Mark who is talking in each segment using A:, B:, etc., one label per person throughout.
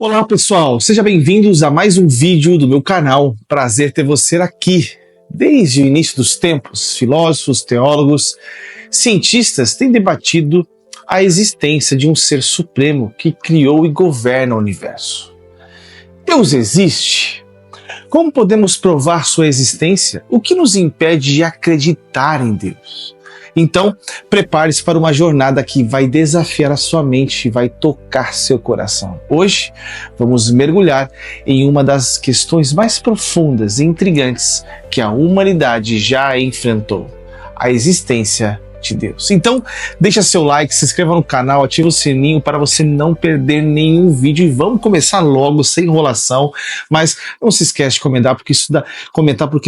A: Olá pessoal, sejam bem-vindos a mais um vídeo do meu canal. Prazer ter você aqui. Desde o início dos tempos, filósofos, teólogos, cientistas têm debatido a existência de um ser supremo que criou e governa o universo. Deus existe? Como podemos provar sua existência? O que nos impede de acreditar em Deus? Então, prepare-se para uma jornada que vai desafiar a sua mente e vai tocar seu coração. Hoje, vamos mergulhar em uma das questões mais profundas e intrigantes que a humanidade já enfrentou: a existência de Deus. Então, deixa seu like, se inscreva no canal, ativa o sininho para você não perder nenhum vídeo e vamos começar logo, sem enrolação, mas não se esquece de comentar porque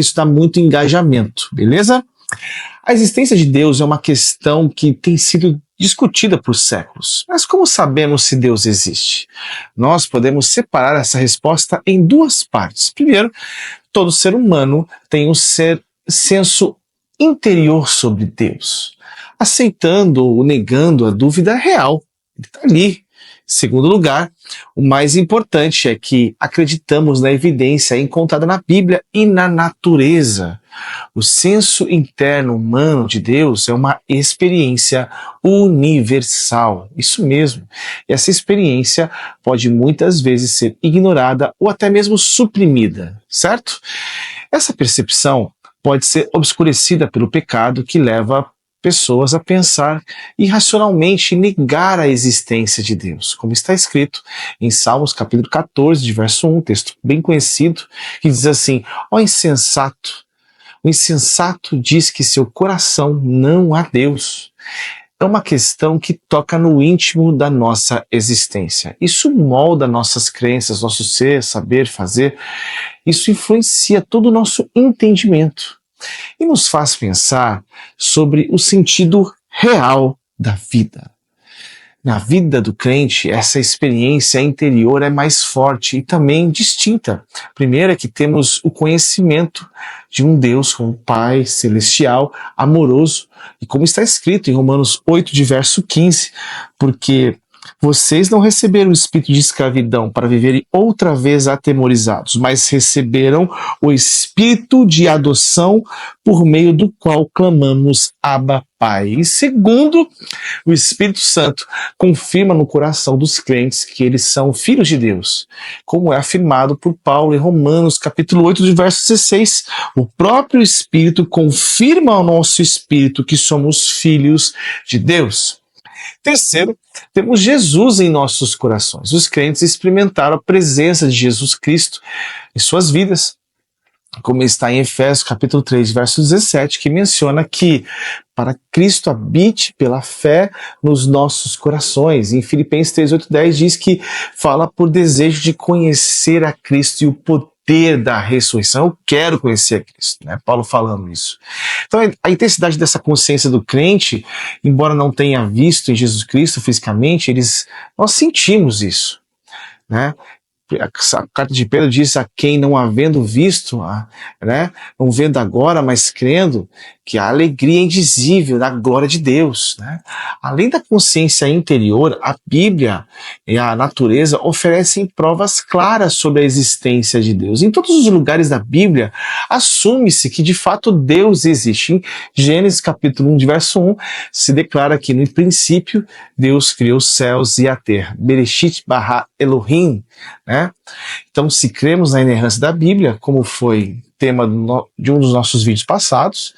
A: isso dá muito engajamento, beleza? A existência de Deus é uma questão que tem sido discutida por séculos. Mas como sabemos se Deus existe? Nós podemos separar essa resposta em duas partes. Primeiro, todo ser humano tem um senso interior sobre Deus. Aceitando ou negando a dúvida real. Ele está ali. Segundo lugar, o mais importante é que acreditamos na evidência encontrada na Bíblia e na natureza. O senso interno humano de Deus é uma experiência universal. Isso mesmo. Essa experiência pode muitas vezes ser ignorada ou até mesmo suprimida, certo? Essa percepção pode ser obscurecida pelo pecado que leva pessoas a pensar irracionalmente e negar a existência de Deus, como está escrito em Salmos capítulo 14, de verso 1, texto bem conhecido, que diz assim: ó insensato, o insensato diz que seu coração não há Deus. É uma questão que toca no íntimo da nossa existência. Isso molda nossas crenças, nosso ser, saber, fazer. Isso influencia todo o nosso entendimento e nos faz pensar sobre o sentido real da vida. Na vida do crente, essa experiência interior é mais forte e também distinta. Primeiro é que temos o conhecimento de um Deus como Pai celestial, amoroso, e como está escrito em Romanos 8, de verso 15, porque vocês não receberam o espírito de escravidão para viverem outra vez atemorizados, mas receberam o espírito de adoção por meio do qual clamamos Abba, Pai. E segundo, o Espírito Santo confirma no coração dos crentes que eles são filhos de Deus, como é afirmado por Paulo em Romanos capítulo 8, de verso 16. O próprio Espírito confirma ao nosso espírito que somos filhos de Deus. Terceiro, temos Jesus em nossos corações. Os crentes experimentaram a presença de Jesus Cristo em suas vidas, como está em Efésios capítulo 3, verso 17, que menciona que para Cristo habite pela fé nos nossos corações. Em Filipenses 3, 8, 10 diz que fala por desejo de conhecer a Cristo e o poder da ressurreição. Eu quero conhecer a Cristo, né? Paulo falando isso. Então a intensidade dessa consciência do crente, embora não tenha visto em Jesus Cristo fisicamente, nós sentimos isso, né? A carta de Pedro diz: a quem não havendo visto, né, não vendo agora, mas crendo, que a alegria indizível da glória de Deus, né? Além da consciência interior, a Bíblia e a natureza oferecem provas claras sobre a existência de Deus. Em todos os lugares da Bíblia, assume-se que de fato Deus existe. Em Gênesis capítulo 1, de verso 1, se declara que no princípio Deus criou os céus e a terra. Bereshit bara Elohim, né? Então, se cremos na inerrância da Bíblia, como foi tema de um dos nossos vídeos passados,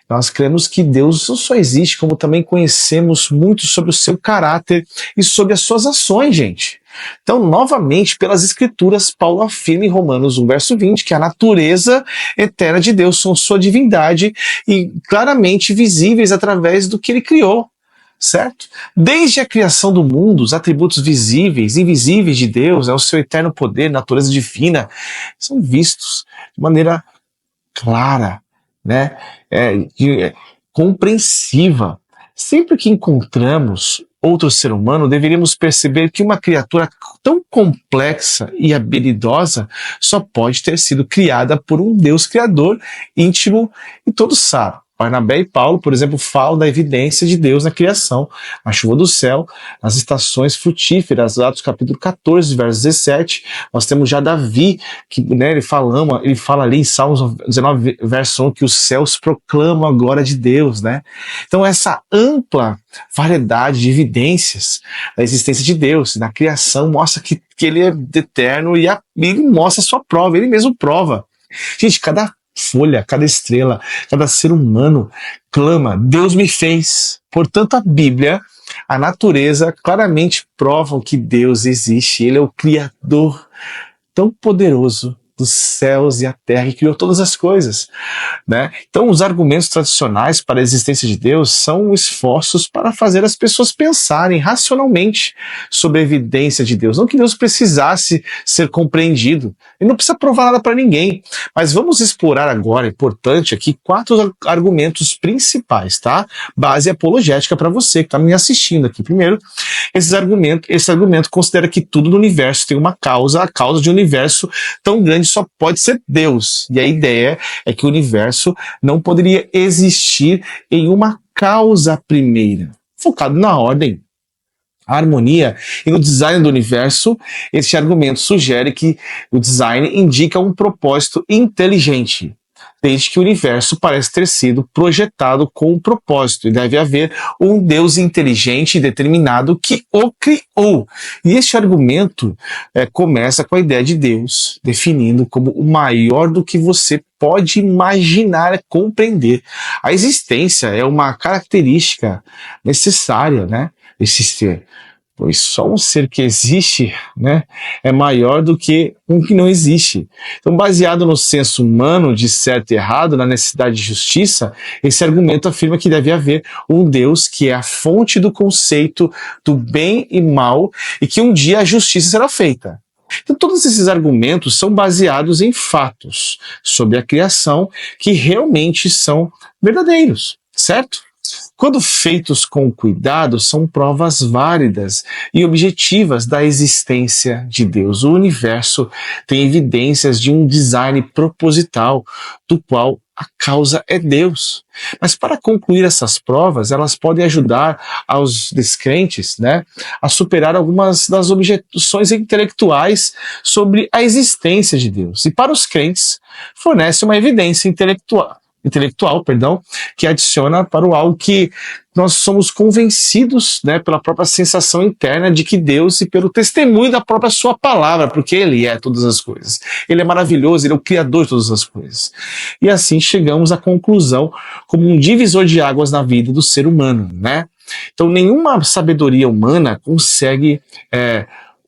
A: nós cremos que Deus não só existe, como também conhecemos muito sobre o seu caráter e sobre as suas ações, gente. Então, novamente, pelas Escrituras, Paulo afirma em Romanos 1, verso 20, que a natureza eterna de Deus são sua divindade e claramente visíveis através do que ele criou. Certo? Desde a criação do mundo, os atributos visíveis e invisíveis de Deus, o seu eterno poder, natureza divina, são vistos de maneira clara, né? Compreensiva. Sempre que encontramos outro ser humano, deveríamos perceber que uma criatura tão complexa e habilidosa só pode ter sido criada por um Deus criador, íntimo e todo sábio. Barnabé e Paulo, por exemplo, falam da evidência de Deus na criação, na chuva do céu, nas estações frutíferas, Atos capítulo 14, verso 17. Nós temos já Davi, que, né, ele fala ali em Salmos 19, verso 1, que os céus proclamam a glória de Deus, né? Então essa ampla variedade de evidências da existência de Deus na criação mostra que ele é eterno e ele mostra a sua prova, ele mesmo prova. Gente, cada folha, cada estrela, cada ser humano clama, Deus me fez. Portanto, a Bíblia, a natureza, claramente provam que Deus existe. Ele é o Criador tão poderoso dos céus e a terra, que criou todas as coisas, né? Então, os argumentos tradicionais para a existência de Deus são esforços para fazer as pessoas pensarem racionalmente sobre a evidência de Deus. Não que Deus precisasse ser compreendido. Ele não precisa provar nada para ninguém. Mas vamos explorar agora, importante aqui, 4 argumentos principais, tá? Base apologética para você que está me assistindo aqui. Primeiro, esse argumento considera que tudo no universo tem uma causa, a causa de um universo tão grande só pode ser Deus. E a ideia é que o universo não poderia existir em uma causa primeira. Focado na ordem, a harmonia e no design do universo, este argumento sugere que o design indica um propósito inteligente, desde que o universo parece ter sido projetado com um propósito, e deve haver um Deus inteligente e determinado que o criou. E este argumento começa com a ideia de Deus, definindo como o maior do que você pode imaginar, compreender. A existência é uma característica necessária, né, desse ser. Pois só um ser que existe, né, é maior do que um que não existe. Então, baseado no senso humano de certo e errado, na necessidade de justiça, esse argumento afirma que deve haver um Deus que é a fonte do conceito do bem e mal e que um dia a justiça será feita. Então, todos esses argumentos são baseados em fatos sobre a criação que realmente são verdadeiros, certo? Quando feitos com cuidado, são provas válidas e objetivas da existência de Deus. O universo tem evidências de um design proposital, do qual a causa é Deus. Mas para concluir essas provas, elas podem ajudar aos descrentes, né, a superar algumas das objeções intelectuais sobre a existência de Deus. E para os crentes, fornece uma evidência intelectual, que adiciona para o algo que nós somos convencidos, né, pela própria sensação interna de que Deus, e pelo testemunho da própria sua palavra, porque Ele é todas as coisas. Ele é maravilhoso, Ele é o Criador de todas as coisas. E assim chegamos à conclusão como um divisor de águas na vida do ser humano, né? Então, nenhuma sabedoria humana consegue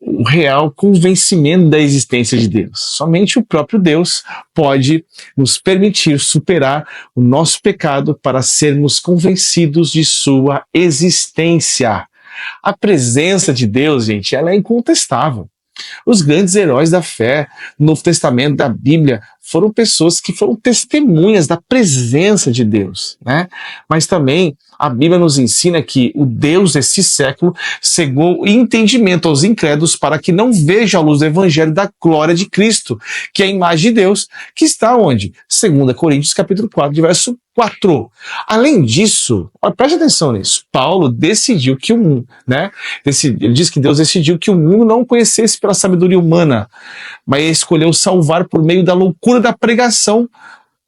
A: o real convencimento da existência de Deus. Somente o próprio Deus pode nos permitir superar o nosso pecado para sermos convencidos de sua existência. A presença de Deus, gente, ela é incontestável. Os grandes heróis da fé no Novo Testamento, da Bíblia, foram pessoas que foram testemunhas da presença de Deus, né? Mas também a Bíblia nos ensina que o Deus desse século cegou o entendimento aos incrédulos para que não vejam a luz do Evangelho da glória de Cristo, que é a imagem de Deus, que está onde? 2 Coríntios capítulo 4, de verso 4. Além disso, preste atenção nisso, Paulo decidiu que o mundo, né? Ele diz que Deus decidiu que o mundo não o conhecesse pela sabedoria humana, mas escolheu salvar por meio da loucura da pregação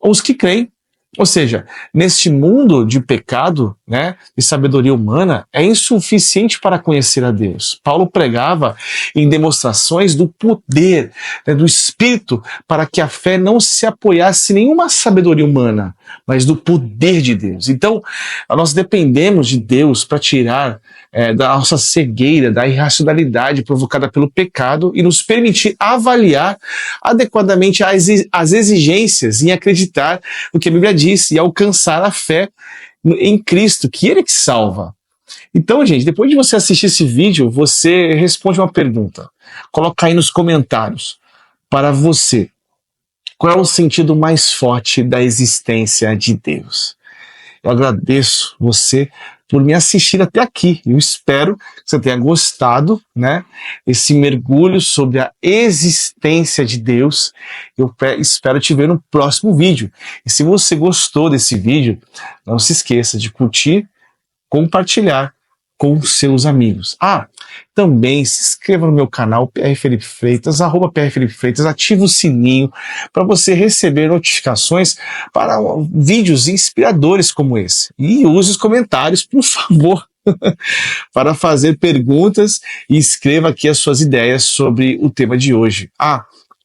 A: os que creem. Ou seja, neste mundo de pecado, né, de sabedoria humana, é insuficiente para conhecer a Deus. Paulo pregava em demonstrações do poder, né, do Espírito, para que a fé não se apoiasse em nenhuma sabedoria humana, mas do poder de Deus. Então, nós dependemos de Deus para tirar da nossa cegueira, da irracionalidade provocada pelo pecado e nos permitir avaliar adequadamente as exigências em acreditar no que a Bíblia diz e alcançar a fé em Cristo, que Ele é que salva. Então, gente, depois de você assistir esse vídeo, você responde uma pergunta. Coloca aí nos comentários para você. Qual é o sentido mais forte da existência de Deus? Eu agradeço você por me assistir até aqui. Eu espero que você tenha gostado, né? Esse mergulho sobre a existência de Deus. Eu espero te ver no próximo vídeo. E se você gostou desse vídeo, não se esqueça de curtir, compartilhar com seus amigos. Também se inscreva no meu canal PR Felipe Freitas, @PR Felipe Freitas, ative o sininho para você receber notificações para vídeos inspiradores como esse. E use os comentários, por favor, para fazer perguntas e escreva aqui as suas ideias sobre o tema de hoje.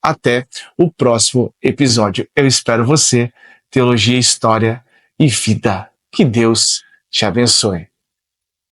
A: Até o próximo episódio. Eu espero você. Teologia, História e Vida. Que Deus te abençoe.